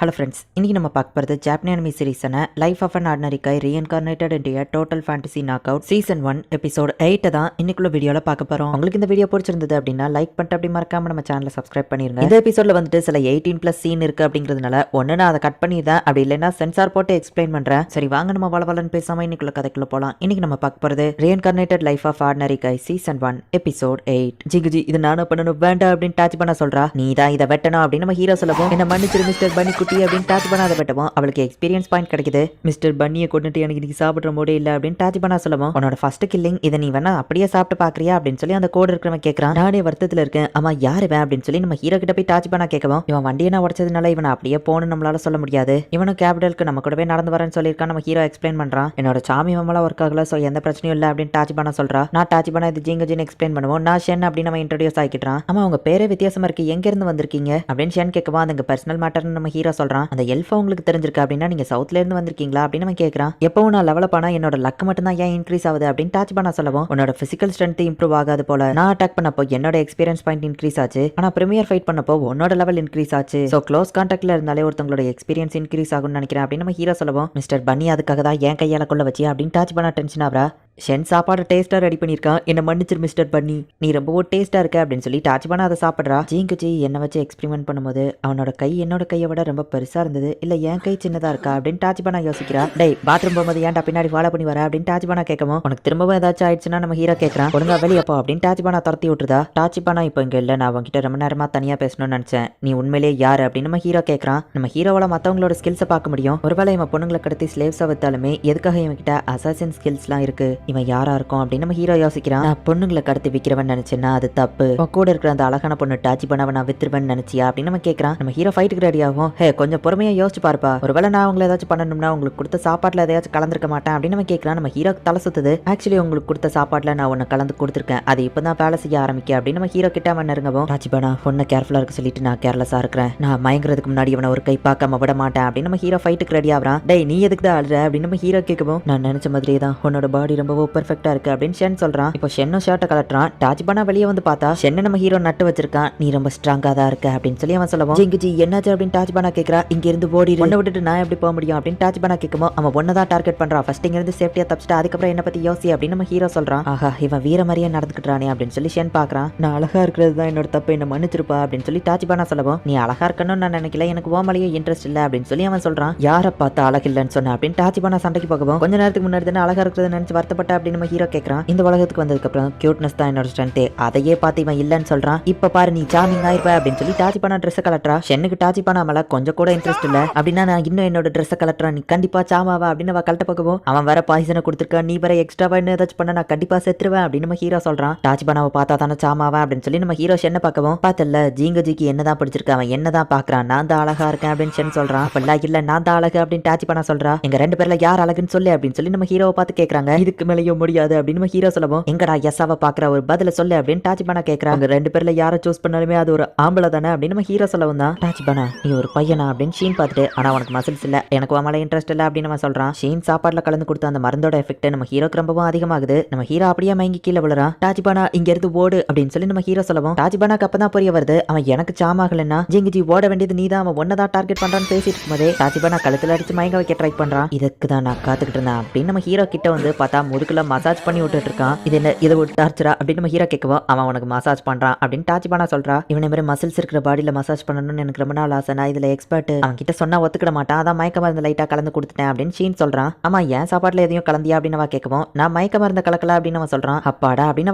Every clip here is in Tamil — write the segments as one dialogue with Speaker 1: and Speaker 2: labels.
Speaker 1: ஹலோ ஃப்ரெண்ட்ஸ், இன்னைக்கு நம்ம பார்க்க போகிறது ஜாப்பனீஸ் அனிமி சீரிஸான life of an ordinary guy reincarnated into a total fantasy knockout season 1 episode 8 தான் இன்னைக்குள்ள வீடியோவில் பார்க்க போகிறோம். உங்களுக்கு இந்த வீடியோ பிடிச்சிருந்தது அப்படின்னா லைக் பண்ணிட்டு அப்படி மறக்காம நம்ம சேனலை சப்ஸ்கிரைப் பண்ணிருங்க. இந்த எபிசோட்ல வந்துட்டு சில 18+ சீன் இருக்கு அப்படிங்கிறதுனால ஒன்று நான் அதை கட் பண்ணிதான், அப்படி இல்லைன்னா சென்சார் போட்டு எக்ஸ்பிளைன் பண்றேன். சரி வாங்க நம்ம வளவலன்னு பேசாம இன்னைக்குள்ள கதைக்குள்ள போகலாம். இன்னைக்கு நம்ம பார்க்க போகிறது reincarnated life of ordinary guy season 1 episode 8. ஜிகுஜி இது நானும் பண்ணணும் வேண்டாம் அப்படின்னு டாச் பண்ண சொல்றா. நீ தான் இதை வெட்டணும் அப்படின்னு நம்ம ஹீரோ சொல்லவும், என்ன மன்னிச்சிரு மிஸ்டர் பன்னி குட்டி அப்படின்னு டாச் பண்ண வெட்டவும் அவளுக்கு எக்ஸ்பீரியன்ஸ் பாயிண்ட் கிடைக்குது. மிஸ்டர் பன்னியை கொண்டுட்டு எனக்கு இன்னைக்கு சாப்பிட்ற மூடே இல்லை அப்படின்னு டாச் பண்ண சொல்லவும், உன்னோட ஃபர்ஸ்ட் கில்லிங் இதை நீ வேணா அப்படியே சாப்பிட்டு பாக்குறியா அப்படின்னு சொல்லி அந்த கோடு இருக்கிறவன் கேட்கறான். நானே வருத்தத்தில் இருக்கேன், ஆமா யாரு வேன் அப்படின்னு சொல்லி நம்ம ஹீரோ கிட்ட போய் டாச் பண்ண கேட்கவும், இவன் வண்டியை நான் உடச்சதுனால இவனை அப்படியே போகணும்னு நம்மளால சொல்ல முடியாது. இவனும் கேபிட்டலுக்கு நம்ம கூடவே நடந்து வரேன்னு சொல்லியிருக்கான். நம்ம ஹீரோ எக்ஸ்பிளைன் பண்றான், என்னோட சாமி இவமெல்லாம் ஒர்க் ஆகல, ஸோ எந்த பிரச்சனையும் இல்லை அப்படின்னு டாச் பண்ண சொல்றா. நான் டாச் பண்ண இது ஜிங்கஜின்னு எக்ஸ்பிளைன் பண்ணுவோம். நான் ஷென் அப்படின்னு நம்ம இன்ட்ரோடியூஸ் ஆகிக்கிறான். ஆமா உங்க பேரே வித்தியாசமா இருக்கு, எங்க இருந்து வந்திருக்கீங்க அப்படின்னு ஷென் கேட்கவா. அதுங்க பர்சனல் மேட்டர்னு நம்ம ஹீரோ சொல்றான். அந்த எல்ஃபா உங்களுக்கு தெரிஞ்சிருக்கா அப்படின்னா நீங்க சவுத்ல இருந்து வந்திருக்கீங்களா அப்படின்னு நம்ம கேட்கறான். எப்பவும் நான் லெவலப் ஆனா என்னோட லக் மட்டும் தான் ஏன் இன்க்ரீஸ் ஆகுது அப்படின்னு டாச் பண்ண சொல்லவும், உன்னோட பிசிக்கல் ஸ்ட்ரென்த் இம்ப்ரூவ் ஆகாது போல. நான் அட்டாக் பண்ணப்போ என்னோட எக்ஸ்பீரியன்ஸ் பாயிண்ட் இன்க்ரீஸ் ஆச்சு, ஆனா பிரீமியர் ஃபைட் பண்ணப்போ உன்னோட லெவல் இன்க்ரீஸ் ஆச்சு. சோ க்ளோஸ் கான்டாக்ட்ல இருந்தாலே ஒருத்தங்களோட எக்ஸ்பீரியன்ஸ் இன்க்ரீஸ் ஆகும்னு நினைக்கிறேன் அப்படின்னு நம்ம ஹீரோ சொல்லவும், மிஸ்டர் பன்னி அதுக்காக தான் ஏன் கையால கொள்ள வச்சு அப்படின்னு டாச் பண்ண டென்ஷன் ஆகிறா. ஷென் சாப்பாடு டேஸ்டா ரெடி பண்ணிருக்கான், என்ன மன்னிச்சிரு மிஸ்டர் பன்னி, நீ ரொம்ப டேஸ்டா இருக்க அப்படின்னு சொல்லி டாச் பண்ண அதை சாப்பிட்றா. ஜீங்குச்சி என்ன வச்சு எக்ஸ்பெரிமெண்ட் பண்ணும்போது அவனோட கை என்னோட கையை விட ரொம்ப பெருசா இருந்தது, இல்ல என் கை சின்னதா இருக்கா அப்படின்னு டாச் பண்ண யோசிக்கிறா. டேய் பாத்ரூம் போகும்போது ஏன்டா பின்னாடி ஃபாலோ பண்ணி வர அப்படின்னு டாச் பண்ண கேட்கவும், உனக்கு திரும்பவும் ஏதாச்சும் ஆயிடுச்சுன்னா நம்ம ஹீரோ கேட்கறான். ஒழுங்கா வெளியப்போ அப்படின்னு டாச் பண்ண துரத்தி விட்டுருதா. டாச் பண்ணா இப்போ இங்க இல்ல, நான் அவன்கிட்ட ரொம்ப நேரமா தனியா பேசணும்னு நினைச்சேன், நீ உண்மையிலேயே யாரு அப்படின்னு நம்ம ஹீரோ கேட்கறான். நம்ம ஹீரோவால மத்தவங்களோட ஸ்கில்ஸை பார்க்க முடியும், ஒருவேளை இவன் பொண்ணுங்களை கடத்தி ஸ்லேவ்ஸா வித்தாலுமே எதுக்காக இவன் கிட்ட அசாசின் ஸ்கில்ஸ்லாம் இருக்கு, இவன் யாரா இருக்கும் அப்படின்னு நம்ம ஹீரோ யோசிக்கிறான். நான் பொண்ணுங்களை கடத்தி விக்கிறவன் நினைச்சேன்னா அது தப்பு, கூட இருக்கிற அந்த அழகான பொண்ணு டாச் பண்ணவன் நான் வித்துருவேன் நினைச்சியா அப்படின்னு நம்ம கேட்கறான். நம்ம ஹீரோ ஃபைட்டுக்கு ரெடி ஆகும். ஹே கொஞ்சம் பொறுமையா யோசிச்சு பாருப்பா, ஒருவேளை நான் உங்களை ஏதாச்சும் பண்ணணும்னா உங்களுக்கு கொடுத்த சாப்பாட்டுல எதையாச்சும் கலந்துருக்க மாட்டேன் அப்படின்னு நம்ம கேட்கறான். நம்ம ஹீரோ தலை சுத்துது. ஆக்சுவலி உங்களுக்கு கொடுத்த சாப்பாட்டுல நான் ஒன்னு கலந்து கொடுத்துருக்கேன், அது இப்பதான் வேலை செய்ய ஆரம்பிக்க அப்படின்னு நம்ம ஹீரோ கிட்ட அவன் நெருங்கவும், ராஜிபானா பொண்ணை கேர்ஃபுல்லா இருக்க சொல்லிட்டு நான் கேர்லெஸ்ஸா இருக்கிறேன், நான் மயங்குறதுக்கு முன்னாடி இவனை ஒரு கை பார்க்காம விட மாட்டேன் அப்படின்னு நம்ம ஹீரோ ஃபைட்டுக்கு ரெடி ஆகிறான். டேய் நீ எதுக்கு தான் அழுற அப்படின்னு நம்ம ஹீரோ கேட்கவும், நான் நினைச்ச மாதிரியே தான் உன்னோட பாடி ரொம்ப பெர்ஃபெக்ட்டா இருக்கு அப்படின்னு ஷென் சொல்றான். இப்போ ஷென்னும் ஷர்ட்டை கலட்டுறான். டாச் பண்ணா வெளியே வந்து பார்த்தா ஷென்னை நம்ம ஹீரோ நட்டு வச்சிருக்கான். நீ ரொம்ப ஸ்ட்ராங்கா தான் இருக்க அப்படின்னு சொல்லி அவன் சொல்லவும், ஜிங்குஜி என்னாச்சு அப்படின்னு டாச் பண்ணா கேட்கறா. இங்க இருந்து ஓடி ஒன்ன விட்டுட்டு நான் எப்படி போக முடியும் அப்படின்னு டாச் பண்ணா கேட்குமோ, அவன் ஒன்ன தான் டார்கெட் பண்றான். ஃபர்ஸ்ட் இங்க இருந்து சேஃப்டியா தப்பிச்சிட்டு அதுக்கப்புறம் என்ன பத்தி யோசி அப்படின்னு நம்ம ஹீரோ சொல்றான். ஆஹா இவன் வீர மாதிரியே நடந்துக்கிட்டானே அப்படின்னு சொல்லி ஷென் பாக்குறான். நான் அழகா இருக்கிறது தான் என்னோட தப்பு, என்ன மன்னிச்சிருப்பா அப்படின்னு சொல்லி டாச் பண்ணா சொல்லவும், நீ அழகா இருக்கணும்னு நான் நினைக்கல, எனக்கு ஓமலையே இன்ட்ரெஸ்ட் இல்ல அப்படின்னு சொல்லி அவன் சொல்றான். யாரை பார்த்தா அழகு இல்லைன்னு சொன்ன அப்படின்னு டாச் பண்ணா சண்டைக்கு போகவும், கொஞ்ச நேரத்துக்கு முன்னாடி தானே அழகா இருக்கிறத நினைச்சு வருத்தப்பட்ட அப்படின்னு நம்ம ஹீரோ கேட்கறான். இந்த உலகத்துக்கு வந்ததுக்கு அப்புறம் கியூட்னஸ் தான் என்னோட ஸ்ட்ரென்த், அதையே பார்த்து இவன் இல்லன்னு சொல்றான். இப்ப பாரு நீ சாமிங் ஆயிருப்ப அப்படின்னு சொல்லி டாச் பண்ணா ட்ரெஸ் கலட்டுறா. ஷென்னுக்கு டாச் பண்ணா மேல கொஞ்சம் கூட இன்ட்ரெஸ்ட் இல்ல, அப்படின்னா நான் இன்னும் என்னோட ட்ரெஸ் கலட்டுறேன், நீ கண்டிப்பா சாமாவா அப்படின்னு அவ கலட்ட போகவும், அவன் வேற பாய்சனை கொடுத்துருக்கான், நீ வேற எக்ஸ்ட்ராவா என்ன ஏதாச்சும் பண்ண நான் கண்டிப்பா செத்துருவேன் அப்படின்னு நம்ம ஹீரோ சொல்றான். டாச் பண்ணாவை பார்த்தா தானே சாமாவா அப்படின்னு சொல்லி நம்ம ஹீரோ ஷென்னை பார்க்கவும், பார்த்தல ஜிங்கஜிக்கு என்னதான் பிடிச்சிருக்கு, அவன் என்னதான் பாக்குறான், நான் தான் அழகா இருக்கேன் அப்படின்னு ஷென் சொல்றான். அப்பெல்லாம் இல்ல நான் தான் அழகு அப்படின்னு டாச் பண்ணா சொல்றா. எங்க ரெண்டு பேர்ல யார் அழகுன்னு சொல்லு அப்படின்னு சொல்லி நம்ம ஹீரோவை பார்த்து கேட்கறாங்க. இதுக்கு மேலேயும் முடியாது அப்படின்னு நம்ம ஹீரோ சொல்லவும், எங்கடா எஸ்ஸாவை பாக்குற ஒரு பதில சொல்லு அப்படின்னு டாச் பண்ணா கேட்கறாங்க. ரெண்டு பேர்ல யாரை சூஸ் பண்ணாலுமே அது ஒரு ஆம்பளை தானே அப்படின்னு நம்ம ஹீரோ சொல்லவும் தான், டாச் பண்ணா நீ ஒரு பையனா அப்படின்னு ஷீன் பார்த்துட்டு, ஆனா உனக்கு மசில்ஸ் இல்ல, எனக்கு மேல இன்ட்ரெஸ்ட் இல்ல அப்படின்னு நம்ம சொல்றான். ஷீன் சாப்பாடுல கலந்து கொடுத்த அந்த மருந்தோட எஃபெக்ட் நம்ம ஹீரோக்கு ரொம்பவும் அதிகமாகுது. நம்ம ஹீரோ அப்படியே மயங்கி கீழே விழுறான். டாச் பண்ணா இங்க இருந்து ஓடு அப்படின்னு சொல்லி நம்ம ஹீரோ சொல்லவும், டாச் பண்ணாக்கு அப்பதான் புரிய வருது அவன் எனக்கு சாமாகலன்னா ஜிங்குஜி ஓட வேண்டியது நீதான், அவன் ஒன்னதான் டார்கெட் பண்றான்னு பேசிட்டு இருக்கும்போதே டாச் பண்ணா கழுத்துல அடிச்சு மயங்க வைக்க ட்ரை பண்றான். இதுக்கு தான் நான் காத்துக்கிட்டு இருந்தேன் அப்படின்னு நம்ம ஹீரோ கிட்ட வந்து பார்த்தா முதுகுல மசாஜ் பண்ணி விட்டுட்டு இருக்கான். இது என்ன இதை ஒரு டார்ச்சரா அப்படின்னு நம்ம ஹீரோ கேட்கவும், அவன் உனக்கு மசாஜ் பண்றான் அப்படின்னு டாச் பண்ணா சொல்றா. இவனை மாதிரி மசில்ஸ் இருக்கிற பாடியில மசாஜ் பண்ணணும்னு எனக்கு ரொம்ப நாள் ஆசை, நான் இதுல எக்ஸ்பர்ட், அவன் கிட்ட சொன்னா ஒத்துக்கிட மாட்டான், அதான் மயக்க மருந்து லைட்டா கலந்து கொடுத்துட்டேன் அப்படின்னு ஷீன் சொல்றான். ஆமா ஏன் சாப்பாட்டுல எதையும் கலந்தியா அப்படின்னு அவன் கேட்கவும், நான் மயக்க மருந்து கலக்கல அப்படின்னு அவன் சொல்றான். அப்பாடா அப்படின்னு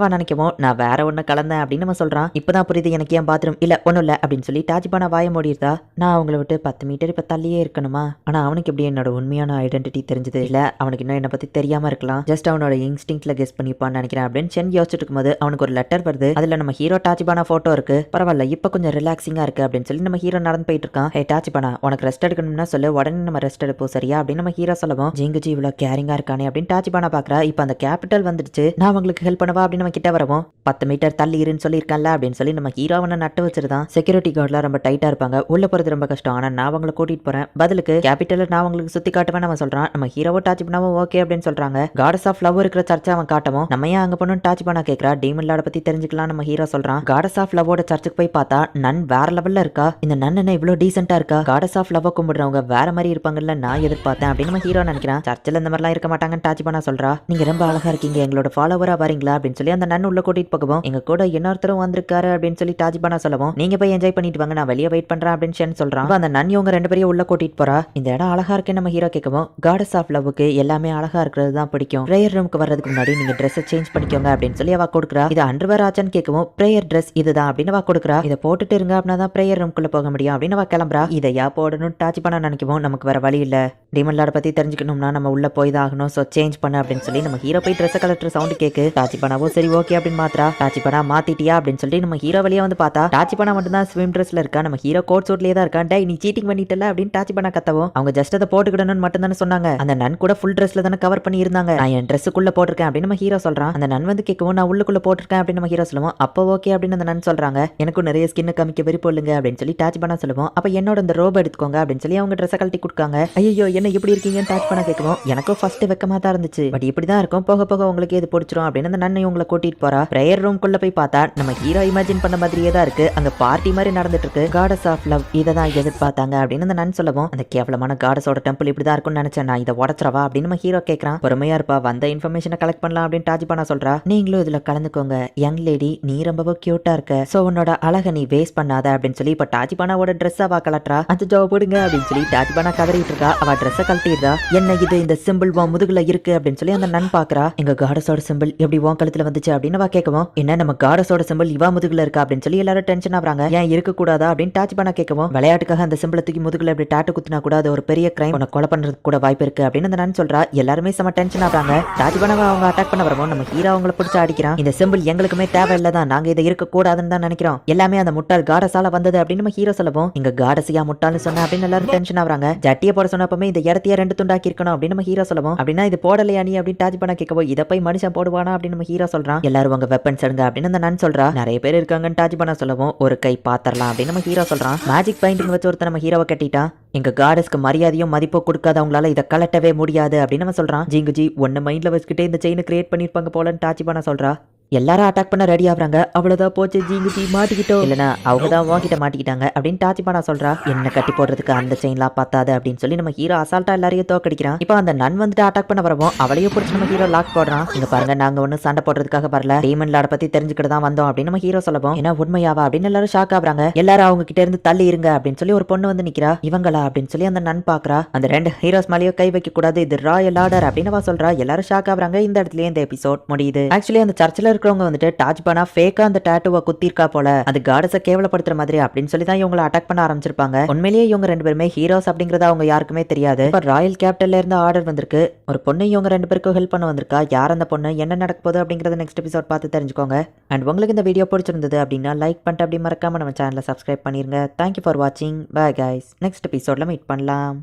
Speaker 1: அவன் நினைக்கவும், நான் வேற ஒண்ணு கலந்தேன் அப்படின்னு அவன் சொல்றான். இப்பதான் புரியுது எனக்கு ஏன் பாத்ரூம் இல்ல ஒண்ணும் இல்ல அப்படின்னு சொல்லி டாச் பண்ண வாய மூடிடுதா. நான் அவங்கள விட்டு 10 மீட்டர் இப்ப தள்ளியே இருக்கணுமா, ஆனா அவனுக்கு எப்படி என்னோட உண்மையான ஐடென்டிட்டி தெரிஞ்சது இல்ல, அவனுக்கு இன்னும் என்ன பத்தி தெரியாம இருக்கலாம், ஜஸ்ட் அவனோட இன்ஸ்டிங்க்ட்ல கெஸ் பண்ணிப்பான்னு நினைக்கிறேன் அப்படின்னு ஷென் யோசிச்சுட்டு இருக்கும்போது அவனுக்கு ஒரு லெட்டர் வருது. அதுல நம்ம ஹீரோ டாச் பண்ண போட்டோ இருக்கு. பரவாயில்ல இப்ப கொஞ்சம் ரிலாக்ஸிங்கா இருக்கு அப்படின்னு சொல்லி நம்ம ஹீரோ நடந்து போயிட்டு இருக்கான். ஹே டாச் பண்ணா உனக்கு ரெஸ்ட் எடுக்கணும்னா சொல்லு, உடனே நம்ம ரெஸ்ட் எடுப்போம் சரியா அப்படின்னு நம்ம ஹீரோ சொல்லவும், ஜிங்குஜி இவ்வளவு கேரிங்கா இருக்கானே அப்படின்னு டாச் பண்ண பாக்குறா. இப்ப அந்த கேபிட்டல் வந்துடுச்சு, நான் அவங்களுக்கு ஹெல்ப் பண்ணவா அப்படின்னு நம்ம கிட்ட வரவும், 10 மீட்டர் தள்ளி இருன்னு சொல்லியிருக்கேன்ல அப்படின்னு சொல்லி நம்ம ஹீரோவனை நட்டு வச்சிருந்தான். செக்யூரிட்டி கார்ட்லாம் ரொம்ப டைட்டா இருப்பாங்க, உள்ள போறது ரொம்ப கஷ்டம், ஆனா நான் அவங்களை கூட்டிட்டு போறேன், பதிலுக்கு கேபிட்டல் நான் உங்களுக்கு சுத்தி காட்டுவேன் அவன் சொல்றான். நம்ம ஹீரோவோ டாச் பண்ணாவும் ஓகே அப்படின்னு சொல்றாங்க. காடஸ் ஆஃப் லவ் இருக்கிற சர்ச்சை அவன் காட்டவும், நம்ம ஏன் அங்க போகணும்னு டாச் பண்ணா கேட்கறா. டீமன் லார்ட பத்தி தெரிஞ்சுக்கலாம் நம்ம ஹீரோ சொல்றான். காடஸ் ஆஃப் லவ்வோட சர்ச்சுக்கு போய் பார்த்தா நன் வேற லெவல்ல இருக்கா. இந்த நன் என்ன இவ்வளவு டீசென்ட்டா இருக்கா, இருக்கா, காடஸ் ஆஃப் லவ் கும்பிடுறவங்க வேற மாதிரி இருப்பாங்கல்ல நான் எதிர்பார்த்தேன் அப்படின்னு நம்ம ஹீரோ நினைக்கிறான். சர்ச்சில் இந்த மாதிரிலாம் இருக்க மாட்டாங்கன்னு டாச்சிபானா சொல்றா. நீங்க ரொம்ப அழகா இருக்கீங்க, எங்களோட ஃபாலோவரா வரீங்களா அப்படின்னு சொல்லி அந்த நன் உள்ள கூட்டிட்டு போகவும் எங்க கூட இன்னொருத்தரும் வந்திருக்காரு அப்படின்னு சொல்லி டாச்சிபானா சொல்லவும் நீங்க போய் என்ஜாய் பண்ணிட்டு வாங்க, நான் வெளியே வெயிட் பண்றேன் அப்படின்னு ஷென் சொல்றான். அந்த நன் இவங்க ரெண்டு பேரையும் உள்ள கூட்டிட்டு போறா. இந்த இடம் அழகா இருக்கு நம்ம ஹீரோ கேட்கவும் காடஸ் ஆஃப் லவ்வுக்கு எல்லாமே அழகா இருக்கிறது தான் பிடிக்கும், பிரேயர் ரூமுக்கு வர்றதுக்கு முன்னாடி நீங்க ட்ரெஸ் சேஞ்ச் பண்ணிக்கோங்க அப்படின்னு சொல்லி அவ கொடுக்குறா. இது அண்டர்வேர் ஆச்சான்னு கேட்கவும் பிரேயர் ட்ரெஸ் இதுதான் அப்படின்னு அவ கொடுக்குறா. இதை போட்டுட்டு இருங்க அப்படின்னா தான் பிரேயர் ரூம்குள்ள போக முடியும் அப்படின்னு அவ கிளம்புறா. இதையா போடணும் டாச்சிபானா நினைக்கவும் நமக்கு வேற வழி இல்ல, டீமன் லார்ட பத்தி தெரிஞ்சுக்கணும்னா நம்ம உள்ள போய் தான் ஆகணும், சோ சேஞ்ச் பண்ண அப்படின்னு சொல்லி நம்ம ஹீரோ போய் ட்ரெஸ் கலெக்டர் சவுண்ட் கேக்கு. டாச்சிபானாவோ சரி ஓகே அப்படின்னு மாத்திரா. டாச்சிபானா மாத்திட்டியா அப்படின்னு சொல்லி நம்ம ஹீரோ வெளியே வந்து பார்த்தா டாச்சிபானா மட்டும் தான் ஸ்விம் ட்ரெஸ்ல இருக்கா, நம்ம ஹீரோ கோட் சூட்லயே தான் இருக்கா. டேய் நீ சீட்டிங் பண்ணிட்டல அப்படின்னு டாச்சிபானா கத்தவும் அவங்க ஜஸ்ட் அதை போட்டுக்கிடணும்னு மட்டும் தானே சொன்னாங்க, அந்த நன் கூட ஃபுல் ட்ரெஸ்ல தானே கவர் பண்ணி இருந்தாங்க, நான் என் ட்ரெஸ்ஸுக்குள்ள போட்டிருக்கேன் அப்படின்னு நம்ம ஹீரோ சொல்றான். அந்த நன் வந்து கேட்கவும் நான் உள்ளுக்குள்ள போட்டிருக்கேன் அப்படின்னு நம்ம ஹீரோ சொல்லுவோம். அப்போ ஓகே அப்படின்னு அந்த நன் சொல்றாங்க. எனக்கும் நிறைய ஸ்கின் காமிக்க விருப்பம் இல்லைங்க அப்படின்னு சொல்லி டாச்சிபானா சொல்லுவோம். அப்ப என்னோட இந்த ரோப் எடுத்துக்கோங்க அப்படின்னு சொல்லி அவங்க ட்ரெஸ் கழட்டி கொடுக்காங்க. ஐயோ என்ன எப்படி இருக்கீங்கன்னு டாச்சிபானா கேட்கவும் எனக்கும் ஃபர்ஸ்ட் வெக்கமா தான் இருந்துச்சு, பட் இப்படிதான் இருக்கும், போக போக உங்களுக்கு எது பிடிச்சிரும் அப்படின்னு அந்த நன்னை உங்களை கூட்டிட்டு போறா. பிரேயர் ரூம்குள்ள போய் பார்த்தா நம்ம ஹீரோ இமேஜின் பண்ண மாதிரியே தான் இருக்கு, அங்க பார்ட்டி மாதிரி நடந்துட்டு இருக்கு. காடஸ் ஆஃப் லவ் இதை தான் எதிர்பார்த்தாங்க அப்படின்னு அந்த நன் சொல்லவும் அந்த கேவலமான காடஸோட டெம்பிள் இப்படிதான் இருக்கும்னு நினைச்சேன், நான் இதை உடச்சிரவா அப்படின்னு நம்ம ஹீரோ கேட்கறான். பொறுமையா இருப்பா, வந்த இன்ஃபர்மேஷனை கலெக்ட் பண்ணலாம் அப்படின்னு டாச்சிபானா சொல்றா. நீங்களும் இதுல கலந்துக்கோங்க யங் லேடி, நீ ரொம்பவும் கியூட்டா இருக்க, சோ உன்னோட அழகை நீ வேஸ்ட் பண்ணாத அப்படின்னு சொல்லி இப்ப டாச்சிபானாவோட ட்ரெஸ் அவ கலட்டுறா. அந்த ஜாவ போடுங்க அப்படின்னு சொல்லி டாச்சிபானா கதறிட்டு இருக்கா. அவ ட்ரெஸ் கழட்டிடுறா. என்ன இது இந்த சிம்பிள் உன் முதுகுல இருக்கு அப்படின்னு சொல்லி அந்த நன் பாக்குறா. எங்க காடஸோட சிம்பிள் எப்படி உன் கழுத்துல வந்துச்சு அப்படின்னு அவ கேட்கவும் என்ன நம்ம காடஸோட சிம்பிள் இவா முதுகுல இருக்கா அப்படின்னு சொல்லி எல்லாரும் டென்ஷன் ஆகுறாங்க. ஏன் இருக்க கூடாதா அப்படின்னு டாச்சிபானா கேட்கவும் விளையாட்டுக்காக அந்த சிம்பிளை தூக்கி முதுகுல இப்படி டாட்டு குத்துனா கூட அது ஒரு பெரிய கிரைம், உன்னை கொலை பண்றதுக்கு கூட வாய்ப்பு இருக்கு அப்படின்னு அந்த நன் சொல்றா. எல்லாருமே செம டென்ஷன் ஆகுறாங்க. டாச்சிபானாவை அவங்க அட்டாக் பண்ண வரவும் நம்ம ஹீரோ அவங்கள பிடிச்சு அடிக்கிறான். இந்த சிம்பிள் எங்களுக்குமே தேவையில்லதான், நாங்க இதை இருக்க கூடாதுன்னு தான் நினைக்கிறோம், எல்லாமே அந்த முட்டாள் காடஸால வந்தது அப்படின்னு நம்ம ஹீரோ சொல்லவும் இங்க காடஸியா முட்டாள்னு சொன்ன அப்படின்னு எல்லாரும் டென்ஷன் ஆகுறாங்க. ஜட்டியை போட சொன்னப்பமே இந்த இடத்தையே ரெண்டு துண்டாக்கி இருக்கணும் அப்படின்னு நம்ம ஹீரோ சொல்லவும் அப்படின்னா இது போடலையா நீ அப்படின்னு டாச்சிபானா கேட்கவும் இதை போய் மனுஷன் போடுவானா அப்படின்னு நம்ம ஹீரோ சொல்றான். எல்லாரும் உங்க வெப்பன்ஸ் எடுங்க அப்படின்னு அந்த நன் சொல்றா. நிறைய பேர் இருக்காங்கன்னு டாச்சிபானா சொல்லவும் ஒரு கை பாத்திரலாம் அப்படின்னு நம்ம ஹீரோ சொல்றான். மேஜிக் பெயிண்டிங் வச்சு ஒருத்தர் நம்ம ஹீரோவை கட்டிட்டான். எங்க காடஸ்க்கு மரியாதையும் மதிப்போ கொடுக்காத அவங்களால இதை கலட்டவே முடியாது அப்படின்னு நம்ம சொல்றான். ஜிங்குஜி ஒன்னு மைண்ட்ல வச்சுக்கிட்டே இந்த செயினை கிரியேட் பண்ணிருப்பாங்க போலன்னு டாச்சிபானா சொல்றா. எல்லாரும் அட்டாக் பண்ண ரெடி ஆகுறாங்க. அவ்வளவுதான் போச்சு, ஜிங்குஜி மாட்டிக்கிட்டோம், இல்லனா அவங்க தான் வாங்கிட்ட மாட்டிக்கிட்டாங்க அப்படின்னு டாச்சிபானா சொல்றா. என்ன கட்டி போடுறதுக்கு அந்த செயின்லாம் பார்த்தாது அப்படின்னு சொல்லி நம்ம ஹீரோ அசால்ட்டா எல்லாரையும் தோக்கடிக்கிறான். இப்போ அந்த நன் வந்துட்டு அட்டாக் பண்ண வரவும் அவளையும் பிடிச்சி நம்ம ஹீரோ லாக் போடுறான். இங்க பாருங்க நாங்க ஒன்னும் சண்டை போடுறதுக்காக வரல, டீமன் லார்ட பத்தி தெரிஞ்சுக்கிட்டு தான் வந்தோம் அப்படின்னு நம்ம ஹீரோ சொல்லவும் ஏன்னா உண்மையாவா அப்படின்னு எல்லாரும் ஷாக் ஆகுறாங்க. எல்லாரும் அவங்க கிட்ட இருந்து தள்ளி இருங்க அப்படின்னு சொல்லி ஒரு பொண்ணு வந்து நிக்கிறா. இவங்களா அப்படின்னு சொல்லி அந்த நன் பாக்குறா. அந்த ரெண்டு ஹீரோஸ் மேலேயும் கை வைக்க கூடாது, இது ராயல் ஆர்டர் அப்படின்னு சொல்றா. எல்லாரும் ஷாக் ஆகுறாங்க. இந்த இடத்துல இந்த எபிசோட் முடியுது. ஆக்சுவலி அந்த சர்ச்சில் இருக்கிறவங்க வந்துட்டு டாச்சிபானா ஃபேக்கா அந்த டாட்டூவை குத்திருக்கா போல, அது காடஸை கேவலப்படுத்துற மாதிரி அப்படின்னு சொல்லி தான் இவங்களை அட்டாக் பண்ண ஆரம்பிச்சிருப்பாங்க. உண்மையிலேயே இவங்க ரெண்டு பேருமே ஹீரோஸ் அப்படிங்கறத அவங்க யாருக்குமே தெரியாது. இப்ப ராயல் கேபிட்டல்ல இருந்து ஆர்டர் வந்திருக்கு, ஒரு பொண்ணு இவங்க ரெண்டு பேருக்கும் ஹெல்ப் பண்ண வந்திருக்கா. யார் அந்த பொண்ணு, என்ன நடக்க போகுது அப்படிங்கறத நெக்ஸ்ட் எபிசோட் பார்த்து தெரிஞ்சுக்கோங்க. அண்ட் உங்களுக்கு இந்த வீடியோ பிடிச்சிருந்தது அப்படின்னா லைக் பண்ணிட்டு அப்படி மறக்காம நம்ம சேனலை சப்ஸ்கிரைப் பண்ணிருங்க. தேங்க்யூ ஃபார் வாட்சிங். பை கைஸ், நெக்ஸ்ட் எபிசோட்ல மீட் பண்ணலாம்.